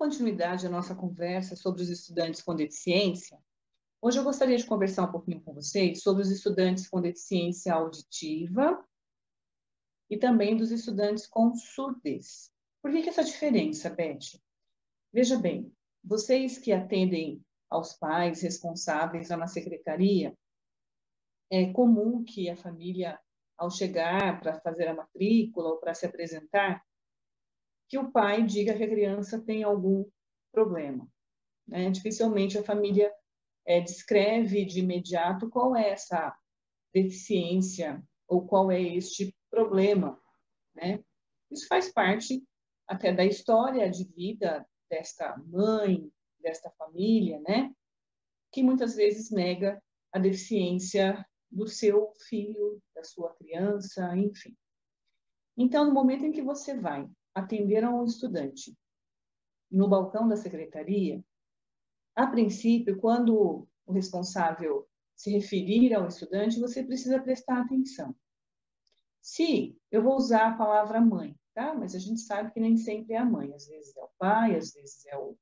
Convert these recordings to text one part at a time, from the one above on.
continuidade à nossa conversa sobre os estudantes com deficiência, hoje eu gostaria de conversar um pouquinho com vocês sobre os estudantes com deficiência auditiva e também dos estudantes com surdez. Por que essa diferença, Beth? Veja bem, vocês que atendem aos pais responsáveis lá na secretaria, é comum que a família, ao chegar para fazer a matrícula ou para se apresentar, que o pai diga que a criança tem algum problema, né? Dificilmente a família descreve de imediato qual é essa deficiência ou qual é este problema, né? Isso faz parte até da história de vida desta mãe, desta família, né? Que muitas vezes nega a deficiência do seu filho, da sua criança, enfim. Então, no momento em que você vai atender a um estudante no balcão da secretaria, a princípio, quando o responsável se referir ao estudante, você precisa prestar atenção. Se eu vou usar a palavra mãe, tá? Mas a gente sabe que nem sempre é a mãe, às vezes é o pai, às vezes é o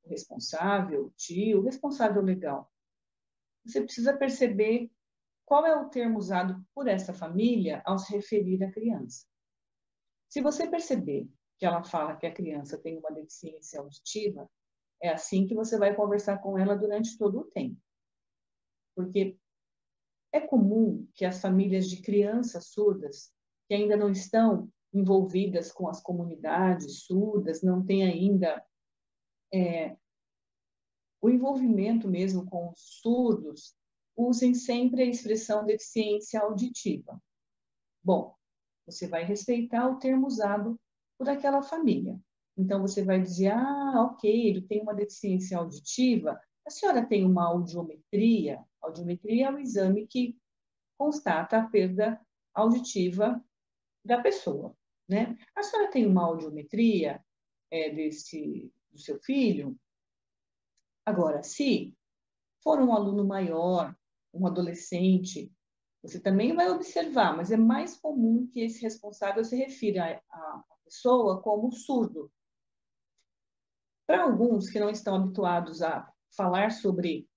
responsável, o tio, o responsável legal. Você precisa perceber qual é o termo usado por essa família ao se referir à criança. Se você perceber que ela fala que a criança tem uma deficiência auditiva, é assim que você vai conversar com ela durante todo o tempo. Porque é comum que as famílias de crianças surdas, que ainda não estão envolvidas com as comunidades surdas, não têm ainda o envolvimento mesmo com os surdos, usem sempre a expressão deficiência auditiva. Bom, você vai respeitar o termo usado por aquela família. Então, você vai dizer, ok, ele tem uma deficiência auditiva, a senhora tem uma audiometria? Audiometria é o exame que constata a perda auditiva da pessoa, né? A senhora tem uma audiometria do seu filho? Agora, se for um aluno maior, um adolescente, você também vai observar, mas é mais comum que esse responsável se refira à pessoa como surdo. Para alguns que não estão habituados a falar sobre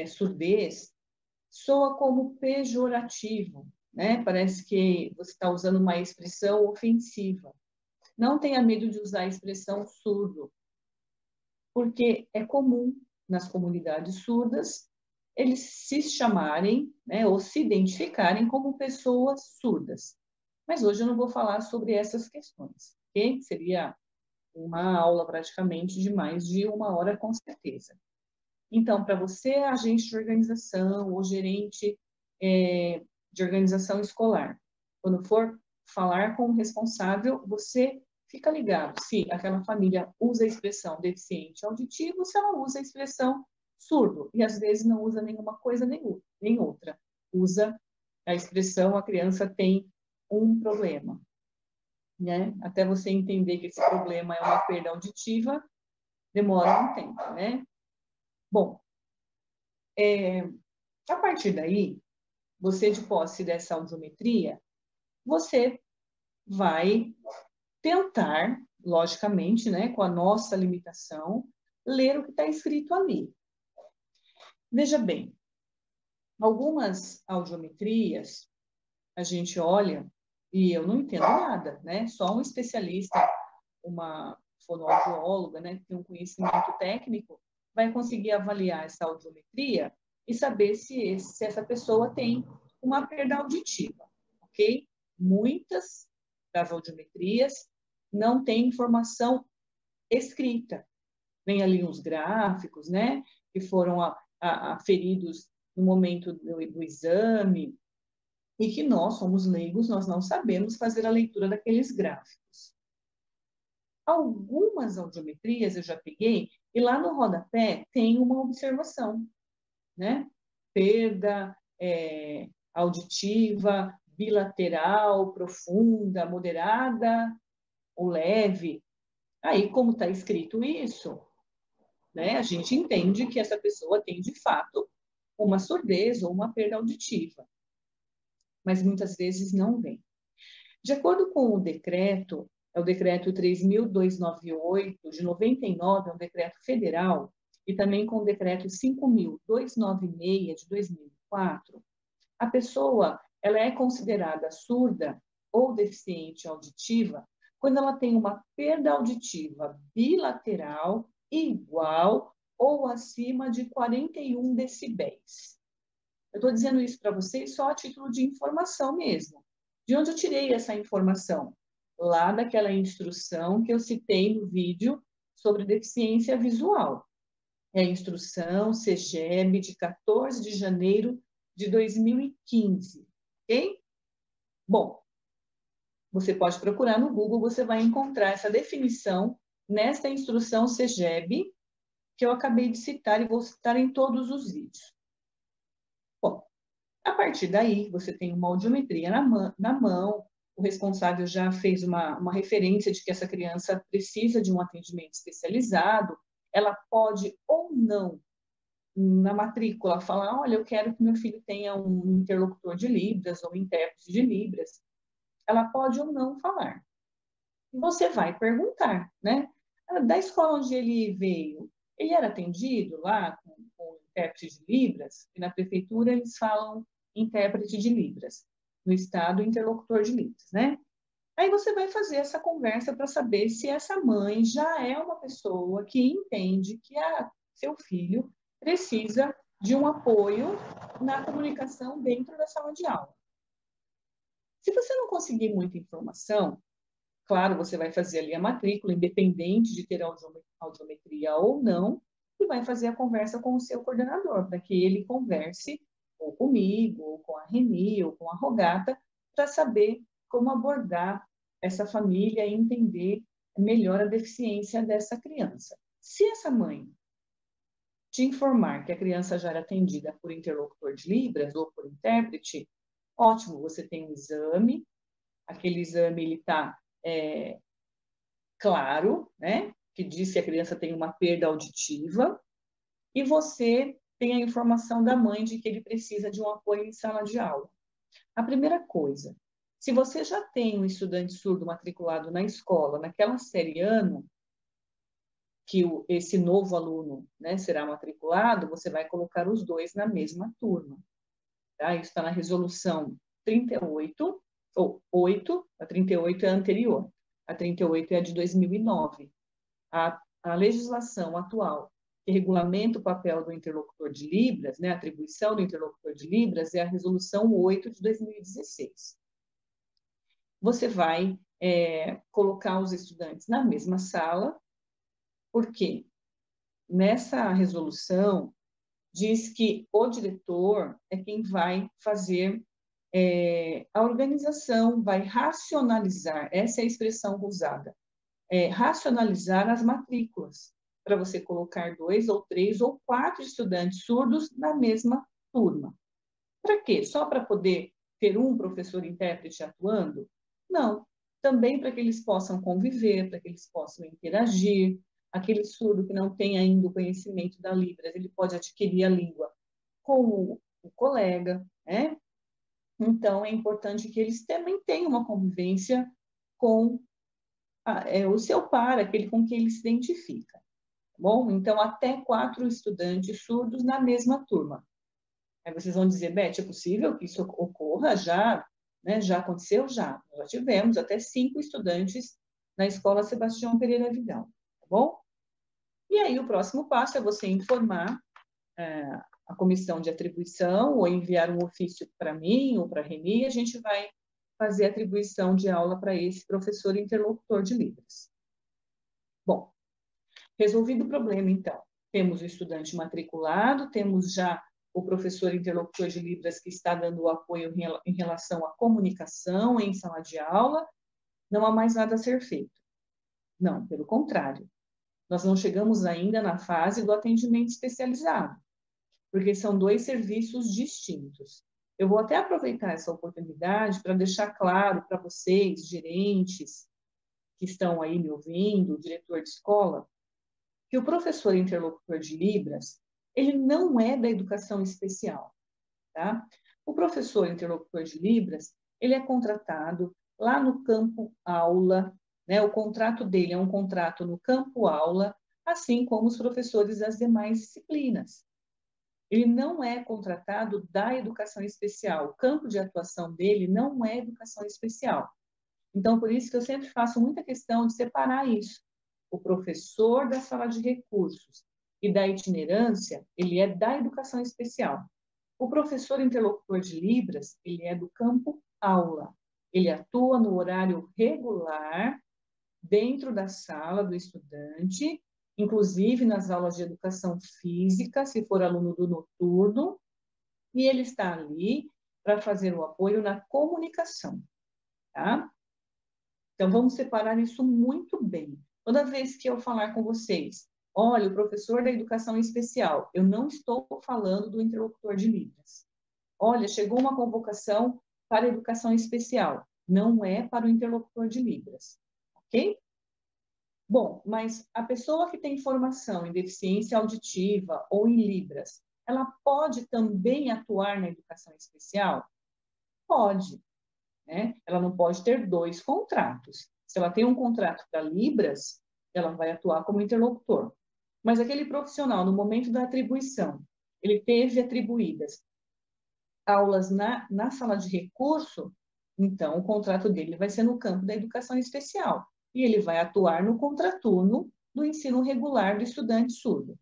surdez, soa como pejorativo, né? Parece que você está usando uma expressão ofensiva. Não tenha medo de usar a expressão surdo, porque é comum nas comunidades surdas eles se chamarem, né, ou se identificarem como pessoas surdas. Mas hoje eu não vou falar sobre essas questões, ok? Seria uma aula praticamente de mais de 1 hora, com certeza. Então, para você, agente de organização ou gerente de organização escolar, quando for falar com o responsável, você fica ligado se aquela família usa a expressão deficiente auditivo, se ela usa a expressão surdo, e às vezes não usa nenhuma coisa nem outra. Usa a expressão a criança tem um problema, né? Até você entender que esse problema é uma perda auditiva, demora um tempo, né? Bom, a partir daí, você de posse dessa audiometria, você vai tentar, logicamente, né, com a nossa limitação, ler o que está escrito ali. Veja bem, algumas audiometrias, a gente olha e eu não entendo nada, né? Só um especialista, uma fonoaudióloga, né, que tem um conhecimento técnico, vai conseguir avaliar essa audiometria e saber se essa pessoa tem uma perda auditiva, ok? Muitas das audiometrias não têm informação escrita. Vem ali uns gráficos, né, que foram aferidos no momento do exame, e que nós somos leigos, nós não sabemos fazer a leitura daqueles gráficos. Algumas audiometrias eu já peguei, e lá no rodapé tem uma observação, né? Perda auditiva, bilateral, profunda, moderada ou leve. Aí, como está escrito isso, né, a gente entende que essa pessoa tem, de fato, uma surdez ou uma perda auditiva. Mas muitas vezes não vem. De acordo com o decreto é o decreto 3.298, de 99, é um decreto federal, e também com o decreto 5.296, de 2004, a pessoa ela é considerada surda ou deficiente auditiva quando ela tem uma perda auditiva bilateral igual ou acima de 41 decibéis. Eu estou dizendo isso para vocês só a título de informação mesmo. De onde eu tirei essa informação? Lá daquela instrução que eu citei no vídeo sobre deficiência visual. É a instrução CEGEB de 14 de janeiro de 2015, ok? Bom, você pode procurar no Google, você vai encontrar essa definição nesta instrução CEGEB que eu acabei de citar e vou citar em todos os vídeos. Bom, a partir daí, você tem uma audiometria na mão, o responsável já fez uma referência de que essa criança precisa de um atendimento especializado, ela pode ou não, na matrícula, falar, olha, eu quero que meu filho tenha um interlocutor de Libras ou intérprete de Libras. Ela pode ou não falar. E você vai perguntar, né? Da escola onde ele veio, ele era atendido lá com intérprete de Libras? E na prefeitura eles falam intérprete de Libras. No estado, interlocutor de Libras, né? Aí você vai fazer essa conversa para saber se essa mãe já é uma pessoa que entende que seu filho precisa de um apoio na comunicação dentro da sala de aula. Se você não conseguir muita informação, claro, você vai fazer ali a matrícula, independente de ter audiometria ou não, e vai fazer a conversa com o seu coordenador, para que ele converse ou comigo, ou com a Reni, ou com a Rogata, para saber como abordar essa família e entender melhor a deficiência dessa criança. Se essa mãe te informar que a criança já era atendida por interlocutor de Libras ou por intérprete, ótimo, você tem um exame, aquele exame ele está claro, né, que diz que a criança tem uma perda auditiva, e você tem a informação da mãe de que ele precisa de um apoio em sala de aula. A primeira coisa, se você já tem um estudante surdo matriculado na escola, naquela série ano, que esse novo aluno, né, será matriculado, você vai colocar os dois na mesma turma. Tá? Isso está na resolução 38, ou 8, a 38 é a anterior, a 38 é a de 2009. A legislação atual que regulamenta o papel do interlocutor de Libras, né, a atribuição do interlocutor de Libras, é a resolução 8 de 2016. Você vai colocar os estudantes na mesma sala, porque nessa resolução diz que o diretor é quem vai fazer a organização, vai racionalizar, essa é a expressão usada, racionalizar as matrículas, para você colocar 2 ou 3 ou 4 estudantes surdos na mesma turma. Para quê? Só para poder ter um professor intérprete atuando? Não. Também para que eles possam conviver, para que eles possam interagir. Aquele surdo que não tem ainda o conhecimento da Libras, ele pode adquirir a língua com o colega, né? Então, é importante que eles também tenham uma convivência com o seu par, aquele com quem ele se identifica. Tá bom? Então, até 4 estudantes surdos na mesma turma. Aí vocês vão dizer, Beth, é possível que isso ocorra já? Né? Já aconteceu? Já. Nós já tivemos até 5 estudantes na Escola Sebastião Pereira Vidal. Tá bom? E aí, o próximo passo é você informar a comissão de atribuição ou enviar um ofício para mim ou para a Reni, e a gente vai fazer atribuição de aula para esse professor interlocutor de Libras. Bom, resolvido o problema, então, temos o estudante matriculado, temos já o professor interlocutor de Libras que está dando o apoio em relação à comunicação em sala de aula, não há mais nada a ser feito. Não, pelo contrário. Nós não chegamos ainda na fase do atendimento especializado, porque são 2 serviços distintos. Eu vou até aproveitar essa oportunidade para deixar claro para vocês, gerentes que estão aí me ouvindo, diretor de escola, que o professor interlocutor de Libras, ele não é da educação especial, tá? O professor interlocutor de Libras, ele é contratado lá no campo aula né? O contrato dele é um contrato no campo aula, assim como os professores das demais disciplinas. Ele não é contratado da educação especial. O campo de atuação dele não é educação especial. Então, por isso que eu sempre faço muita questão de separar isso. O professor da sala de recursos e da itinerância, ele é da educação especial. O professor interlocutor de Libras, ele é do campo aula. Ele atua no horário regular, dentro da sala do estudante, inclusive nas aulas de educação física, se for aluno do noturno, e ele está ali para fazer o apoio na comunicação, tá? Então, vamos separar isso muito bem. Toda vez que eu falar com vocês, olha, o professor da educação especial, eu não estou falando do interlocutor de Libras. Olha, chegou uma convocação para a educação especial, não é para o interlocutor de Libras, ok? Bom, mas a pessoa que tem formação em deficiência auditiva ou em Libras, ela pode também atuar na educação especial? Pode, né? Ela não pode ter dois contratos. Se ela tem um contrato para Libras, ela vai atuar como interlocutor. Mas aquele profissional, no momento da atribuição, ele teve atribuídas aulas na sala de recurso, então o contrato dele vai ser no campo da educação especial. E ele vai atuar no contraturno do ensino regular do estudante surdo.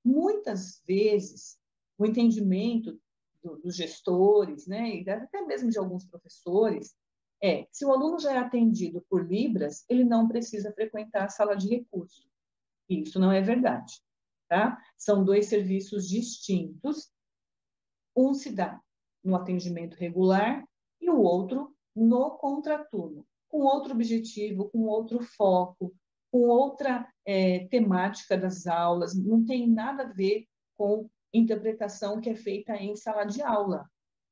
Muitas vezes, o entendimento dos gestores, né, e até mesmo de alguns professores, é se o aluno já é atendido por Libras, ele não precisa frequentar a sala de recurso. E isso não é verdade, tá? São dois serviços distintos. Um se dá no atendimento regular e o outro no contraturno, com outro objetivo, com outro foco, com outra temática das aulas, não tem nada a ver com interpretação que é feita em sala de aula,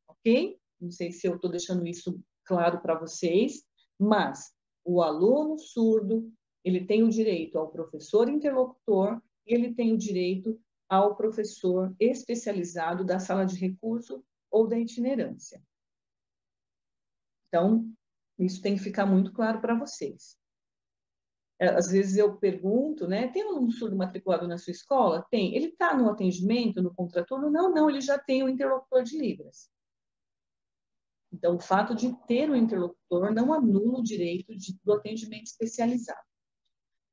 ok? Não sei se eu estou deixando isso claro para vocês, mas o aluno surdo, ele tem o direito ao professor interlocutor e ele tem o direito ao professor especializado da sala de recurso ou da itinerância. Então, isso tem que ficar muito claro para vocês. Às vezes eu pergunto, né? Tem um aluno surdo matriculado na sua escola? Tem. Ele está no atendimento, no contraturno? Não, ele já tem o interlocutor de Libras. Então, o fato de ter o interlocutor não anula o direito do atendimento especializado.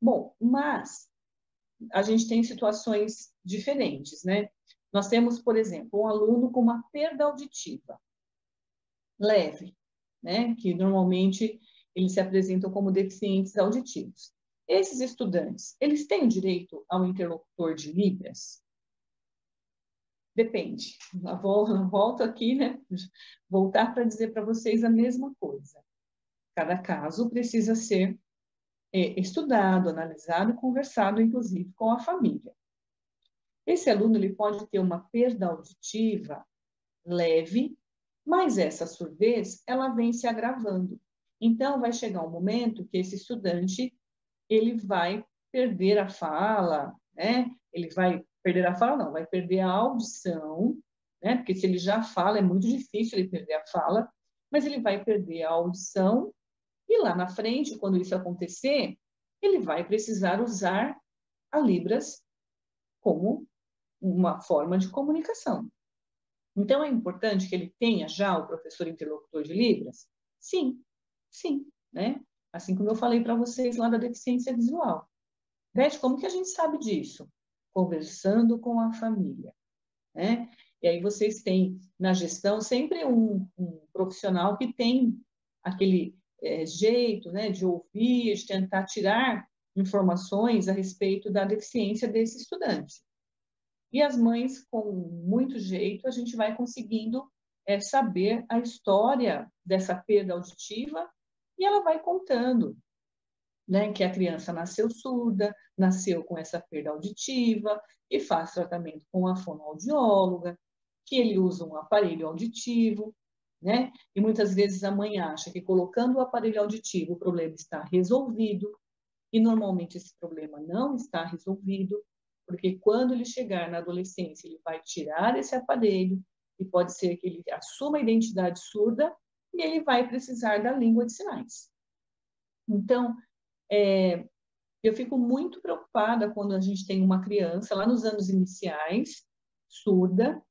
Bom, mas a gente tem situações diferentes, né? Nós temos, por exemplo, um aluno com uma perda auditiva leve, né? Que normalmente eles se apresentam como deficientes auditivos. Esses estudantes, eles têm o direito ao interlocutor de Libras? Depende. Volto aqui, né? Voltar para dizer para vocês a mesma coisa. Cada caso precisa ser estudado, analisado e conversado, inclusive, com a família. Esse aluno ele pode ter uma perda auditiva leve, mas essa surdez ela vem se agravando. Então, vai chegar um momento que esse estudante ele vai perder a fala, né? Ele vai perder a fala, não, vai perder a audição, né? Porque se ele já fala, é muito difícil ele perder a fala, mas ele vai perder a audição e lá na frente, quando isso acontecer, ele vai precisar usar a Libras como uma forma de comunicação. Então, é importante que ele tenha já o professor interlocutor de Libras? Sim, sim, né? Assim como eu falei para vocês lá da deficiência visual. Beth, como que a gente sabe disso? Conversando com a família, né? E aí vocês têm na gestão sempre um profissional que tem aquele jeito, né, de ouvir, de tentar tirar informações a respeito da deficiência desse estudante. E as mães, com muito jeito, a gente vai conseguindo saber a história dessa perda auditiva e ela vai contando, né, que a criança nasceu surda, nasceu com essa perda auditiva e faz tratamento com a fonoaudióloga, que ele usa um aparelho auditivo, né? E muitas vezes a mãe acha que colocando o aparelho auditivo o problema está resolvido, e normalmente esse problema não está resolvido, porque quando ele chegar na adolescência, ele vai tirar esse aparelho, e pode ser que ele assuma a identidade surda, e ele vai precisar da língua de sinais. Então, Eu fico muito preocupada quando a gente tem uma criança lá nos anos iniciais, surda,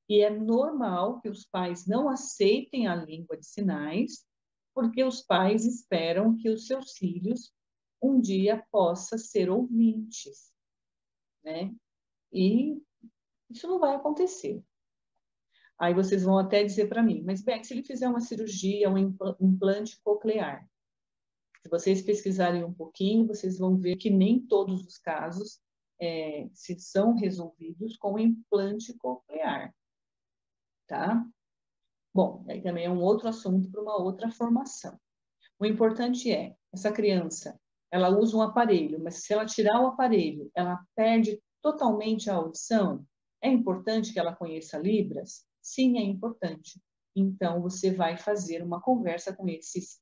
e é normal que os pais não aceitem a língua de sinais, porque os pais esperam que os seus filhos um dia possam ser ouvintes, né? E isso não vai acontecer. Aí vocês vão até dizer para mim, mas Beck, se ele fizer uma cirurgia, um implante coclear, se vocês pesquisarem um pouquinho, vocês vão ver que nem todos os casos se são resolvidos com implante coclear, tá? Bom, aí também é um outro assunto para uma outra formação. O importante é, essa criança, ela usa um aparelho, mas se ela tirar o aparelho, ela perde totalmente a audição? É importante que ela conheça Libras? Sim, é importante. Então, você vai fazer uma conversa com esses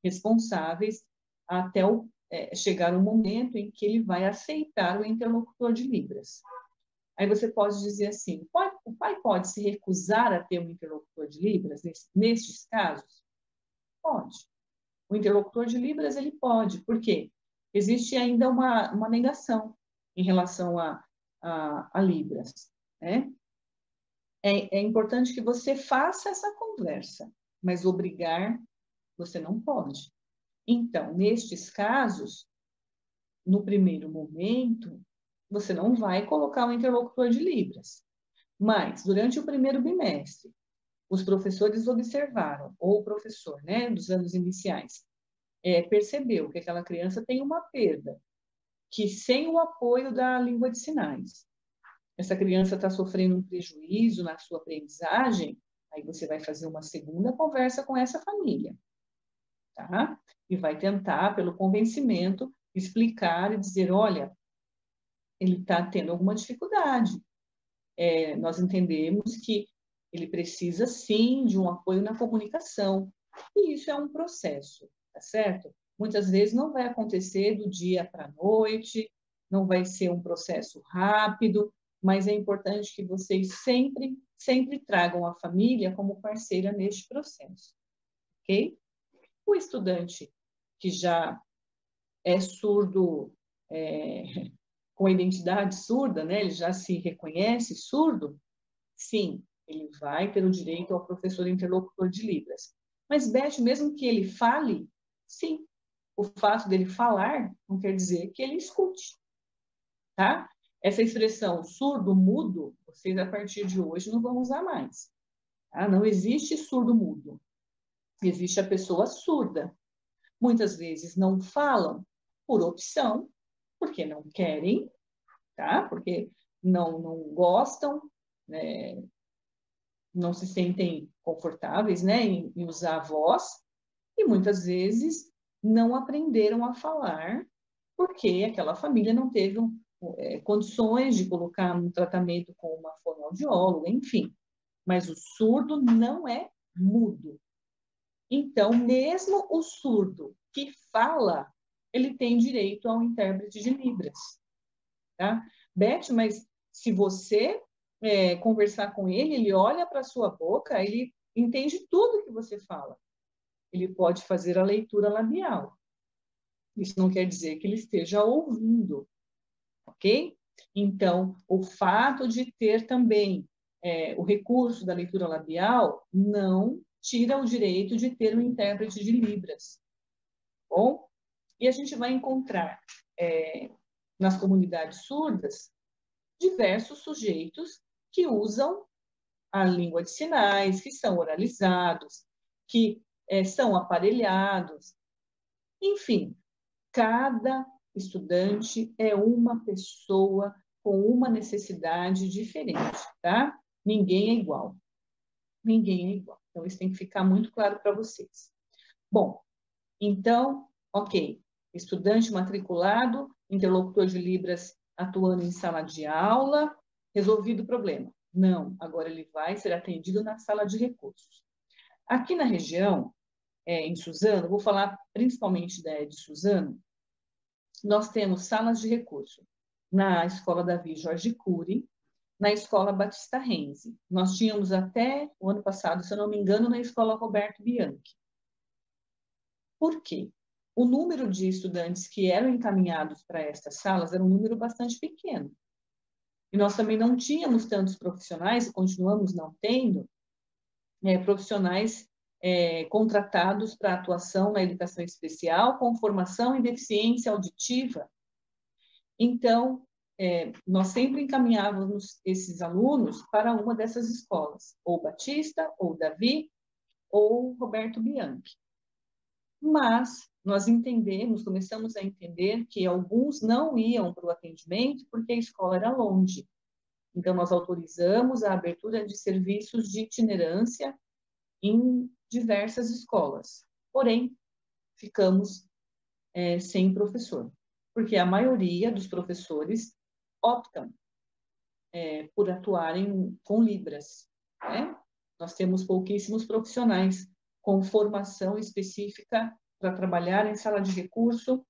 responsáveis até chegar o momento em que ele vai aceitar o interlocutor de Libras. Aí você pode dizer assim, o pai pode se recusar a ter um interlocutor de Libras nestes casos? Pode. O interlocutor de Libras, ele pode. Por quê? Existe ainda uma negação em relação a Libras, né? É importante que você faça essa conversa, mas obrigar você não pode. Então, nestes casos, no primeiro momento, você não vai colocar um interlocutor de Libras. Mas, durante o primeiro bimestre, os professores observaram, ou o professor, né, dos anos iniciais, percebeu que aquela criança tem uma perda, que sem o apoio da língua de sinais, essa criança está sofrendo um prejuízo na sua aprendizagem, aí você vai fazer uma segunda conversa com essa família, tá? E vai tentar, pelo convencimento, explicar e dizer, olha, ele está tendo alguma dificuldade. Nós entendemos que ele precisa, sim, de um apoio na comunicação. E isso é um processo, tá certo? Muitas vezes não vai acontecer do dia para a noite, não vai ser um processo rápido, mas é importante que vocês sempre tragam a família como parceira neste processo, ok? O estudante que já é surdo, com identidade surda, né? Ele já se reconhece surdo, sim, ele vai ter o direito ao professor interlocutor de Libras. Mas, Beth, mesmo que ele fale, sim, o fato dele falar não quer dizer que ele escute, tá? Essa expressão surdo, mudo, vocês a partir de hoje não vão usar mais. Tá? Não existe surdo mudo. Existe a pessoa surda. Muitas vezes não falam por opção, porque não querem, tá? Porque não gostam, né? Não se sentem confortáveis, né, em usar a voz, e muitas vezes não aprenderam a falar porque aquela família não teve condições de colocar um tratamento com uma fonoaudióloga, enfim. Mas o surdo não é mudo. Então, mesmo o surdo que fala, ele tem direito ao intérprete de Libras. Tá? Beth, mas se você conversar com ele, ele olha para a sua boca, ele entende tudo que você fala. Ele pode fazer a leitura labial. Isso não quer dizer que ele esteja ouvindo, ok? Então, o fato de ter também o recurso da leitura labial não tira o direito de ter um intérprete de Libras, tá bom? E a gente vai encontrar nas comunidades surdas diversos sujeitos que usam a língua de sinais, que são oralizados, que são aparelhados. Enfim, cada estudante é uma pessoa com uma necessidade diferente, tá? Ninguém é igual. Ninguém é igual. Então, isso tem que ficar muito claro para vocês. Bom, então, ok. Estudante matriculado, interlocutor de Libras atuando em sala de aula, resolvido o problema. Não, agora ele vai ser atendido na sala de recursos. Aqui na região, em Suzano, vou falar principalmente de Suzano, nós temos salas de recurso na Escola Davi Jorge Cury, na Escola Batista Renzi. Nós tínhamos até o ano passado, se eu não me engano, na Escola Roberto Bianchi. Por quê? o número de estudantes que eram encaminhados para estas salas era um número bastante pequeno. E nós também não tínhamos tantos profissionais, e continuamos não tendo, profissionais contratados para atuação na educação especial com formação em deficiência auditiva. Então, nós sempre encaminhávamos esses alunos para uma dessas escolas, ou Batista, ou Davi, ou Roberto Bianchi. Mas nós começamos a entender que alguns não iam para o atendimento porque a escola era longe. Então, nós autorizamos a abertura de serviços de itinerância em diversas escolas. Porém, ficamos sem professor, porque a maioria dos professores optam por atuarem com Libras, né? Nós temos pouquíssimos profissionais com formação específica para trabalhar em sala de recurso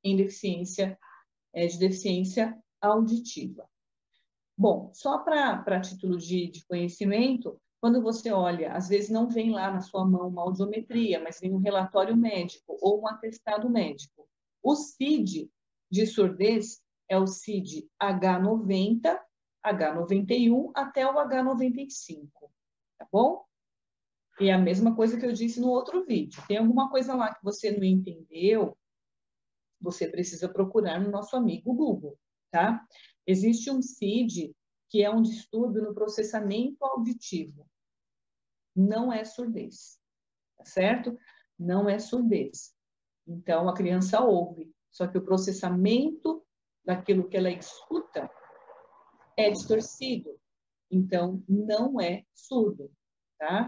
em deficiência, de deficiência auditiva. Bom, só para título de conhecimento, quando você olha, às vezes não vem lá na sua mão uma audiometria, mas vem um relatório médico ou um atestado médico. O CID de surdez é o CID H90, H91 até o H95, tá bom? E é a mesma coisa que eu disse no outro vídeo. Tem alguma coisa lá que você não entendeu, você precisa procurar no nosso amigo Google, tá? Existe um CID que é um distúrbio no processamento auditivo. Não é surdez, tá certo? Não é surdez. Então, a criança ouve, só que o processamento daquilo que ela escuta é distorcido. Então, não é surdo, tá?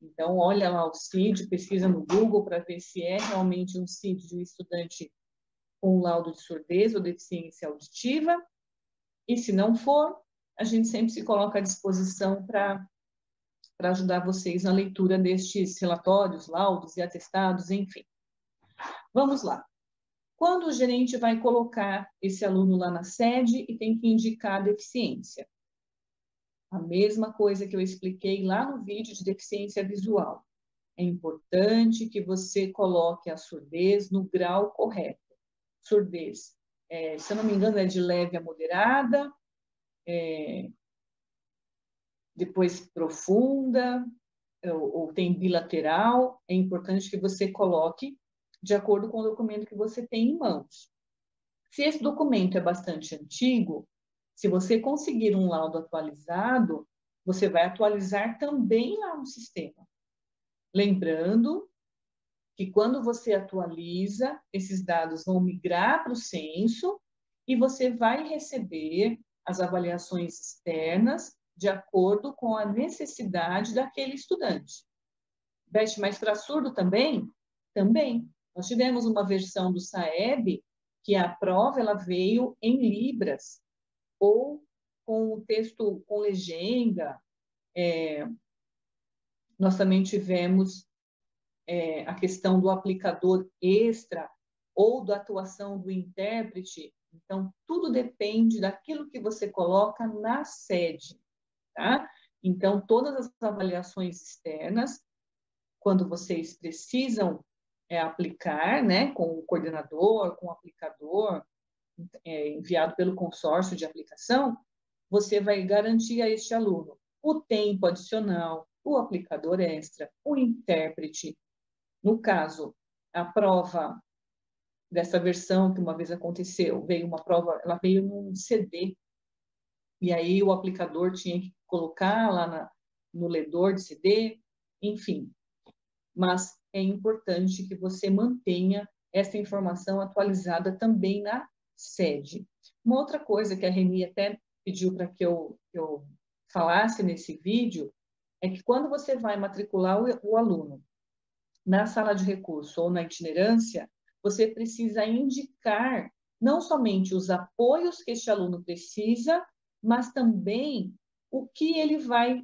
Então, olha lá o CID, pesquisa no Google para ver se é realmente um CID de um estudante com laudo de surdez ou deficiência auditiva. E se não for, a gente sempre se coloca à disposição para ajudar vocês na leitura destes relatórios, laudos e atestados, enfim. Vamos lá. Quando o gerente vai colocar esse aluno lá na sede e tem que indicar a deficiência? A mesma coisa que eu expliquei lá no vídeo de deficiência visual. É importante que você coloque a surdez no grau correto. Surdez, se eu não me engano, é de leve a moderada, depois profunda, ou tem bilateral. É importante que você coloque de acordo com o documento que você tem em mãos. Se esse documento é bastante antigo, se você conseguir um laudo atualizado, você vai atualizar também lá no sistema. Lembrando que quando você atualiza, esses dados vão migrar para o censo e você vai receber as avaliações externas de acordo com a necessidade daquele estudante. Beth, mas para surdo também? Também. Nós tivemos uma versão do SAEB que a prova ela veio em libras ou com o texto com legenda. Nós também tivemos a questão do aplicador extra ou da atuação do intérprete. Então, tudo depende daquilo que você coloca na sede, tá? Então, todas as avaliações externas, quando vocês precisam aplicar, né, com o coordenador, com o aplicador, enviado pelo consórcio de aplicação, você vai garantir a este aluno o tempo adicional, o aplicador extra, o intérprete. No caso, a prova dessa versão que uma vez aconteceu, veio uma prova, ela veio num CD, e aí o aplicador tinha que colocar lá no ledor de CD, enfim. Mas é importante que você mantenha essa informação atualizada também na sede. Uma outra coisa que a Reni até pediu para que eu falasse nesse vídeo é que quando você vai matricular o aluno na sala de recurso ou na itinerância, você precisa indicar não somente os apoios que este aluno precisa, mas também o que ele vai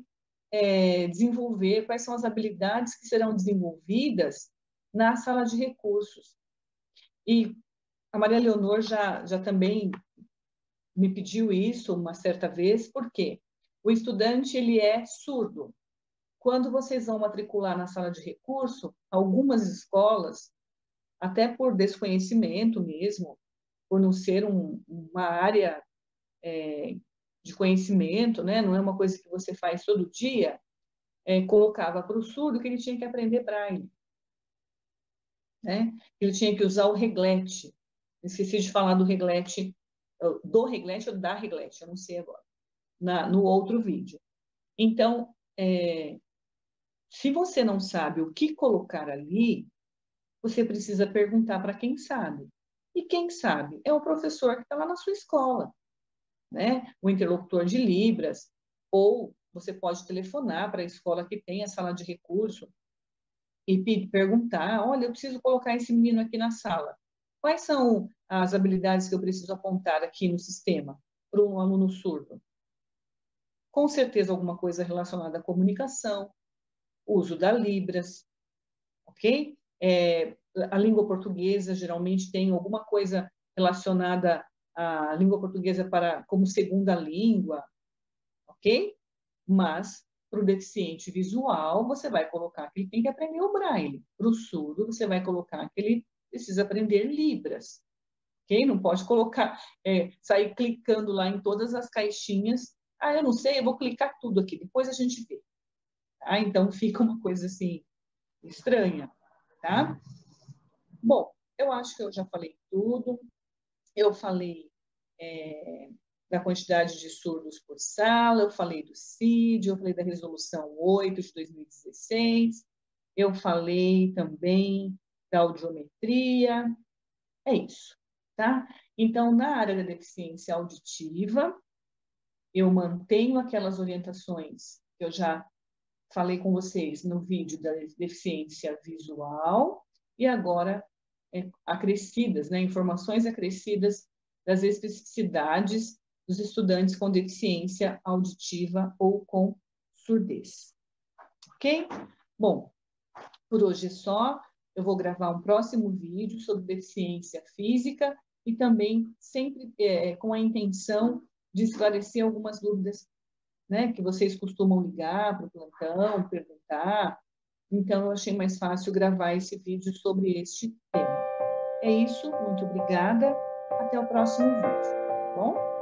desenvolver, quais são as habilidades que serão desenvolvidas na sala de recursos. E a Maria Leonor já também me pediu isso uma certa vez, porque o estudante ele é surdo. Quando vocês vão matricular na sala de recurso, algumas escolas, até por desconhecimento mesmo, por não ser uma área de conhecimento, né? Não é uma coisa que você faz todo dia, colocava para o surdo que ele tinha que aprender braille, né? Ele tinha que usar o reglete. Esqueci de falar do reglete ou da reglete, eu não sei agora, no outro vídeo. Então, se você não sabe o que colocar ali, você precisa perguntar para quem sabe. E quem sabe é o professor que está lá na sua escola, né? O interlocutor de Libras, ou você pode telefonar para a escola que tem a sala de recurso e perguntar: olha, eu preciso colocar esse menino aqui na sala. Quais são as habilidades que eu preciso apontar aqui no sistema para um aluno surdo? Com certeza alguma coisa relacionada à comunicação, uso da Libras, ok? A língua portuguesa geralmente tem alguma coisa relacionada à língua portuguesa como segunda língua, ok? Mas para o deficiente visual, você vai colocar que ele tem que aprender o braille. Para o surdo, você vai colocar que ele precisa aprender Libras, ok? Não pode colocar, sair clicando lá em todas as caixinhas. Ah, eu não sei, eu vou clicar tudo aqui, depois a gente vê. Tá? Então fica uma coisa assim estranha, tá? Bom, eu acho que eu já falei tudo. Eu falei da quantidade de surdos por sala, eu falei do CID, eu falei da Resolução 8 de 2016, eu falei também da audiometria. É isso, tá? Então, na área da deficiência auditiva, eu mantenho aquelas orientações que eu já falei com vocês no vídeo da deficiência visual, e agora acrescidas, né, informações acrescidas das especificidades dos estudantes com deficiência auditiva ou com surdez. Ok? Bom, por hoje é só. Eu vou gravar um próximo vídeo sobre deficiência física e também sempre com a intenção de esclarecer algumas dúvidas, né, que vocês costumam ligar para o plantão, perguntar. Então, eu achei mais fácil gravar esse vídeo sobre este tema. É isso, muito obrigada. Até o próximo vídeo, tá bom?